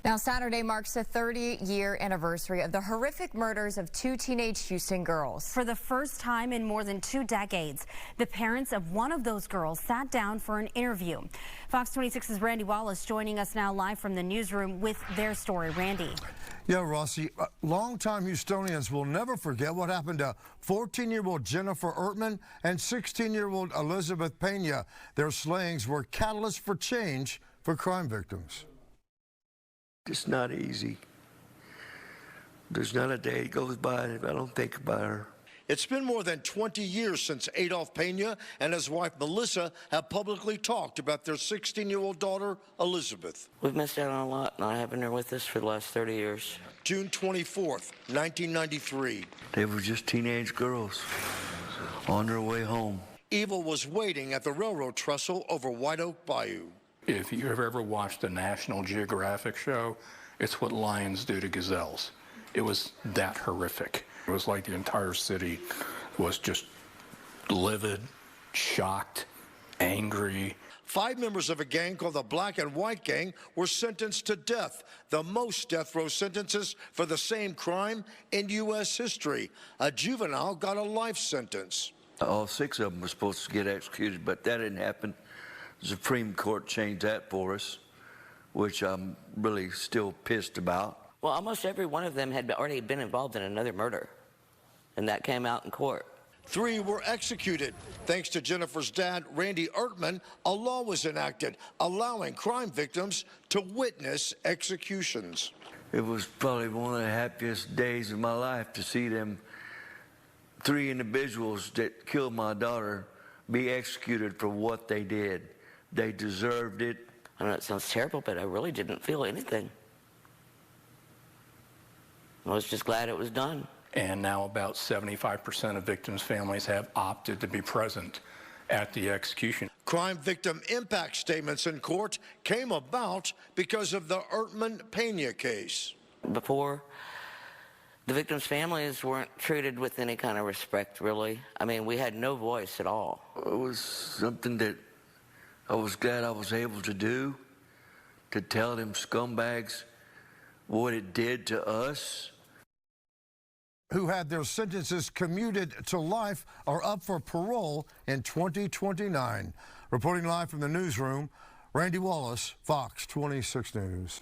Now, Saturday marks the 30-year anniversary of the horrific murders of two teenage Houston girls. For the first time in more than 2 decades, the parents of one of those girls sat down for an interview. Fox 26's Randy Wallace joining us now live from the newsroom with their story. Randy. Yeah, Rossi, longtime Houstonians will never forget what happened to 14-year-old Jennifer Ertman and 16-year-old Elizabeth Pena. Their slayings were catalysts for change for crime victims. It's not easy. There's not a day goes by that I don't think about her. It's been more than 20 years since Adolph Pena and his wife Melissa have publicly talked about their 16-year-old daughter, Elizabeth. We've missed out on a lot, not having her with us for the last 30 years. June 24th, 1993. They were just teenage girls on their way home. Evil was waiting at the railroad trestle over White Oak Bayou. If you've ever watched a National Geographic show, it's what lions do to gazelles. It was that horrific. It was like the entire city was just livid, shocked, angry. 5 members of a gang called the Black and White Gang were sentenced to death, the most death row sentences for the same crime in U.S. history. A juvenile got a life sentence. All 6 of them were supposed to get executed, but that didn't happen. The Supreme Court changed that for us, which I'm really still pissed about. Well, almost every one of them had already been involved in another murder, and that came out in court. 3 were executed. Thanks to Jennifer's dad, Randy Ertman, a law was enacted allowing crime victims to witness executions. It was probably one of the happiest days of my life to see them 3 individuals that killed my daughter be executed for what they did. They deserved it. I know it sounds terrible, but I really didn't feel anything. I was just glad it was done. And now about 75% of victims' families have opted to be present at the execution. Crime victim impact statements in court came about because of the Ertman-Pena case. Before, the victims' families weren't treated with any kind of respect, really. I mean, we had no voice at all. It was something that I was glad I was able to do, to tell them scumbags what it did to us. Who had their sentences commuted to life are up for parole in 2029. Reporting live from the newsroom, Randy Wallace, Fox 26 News.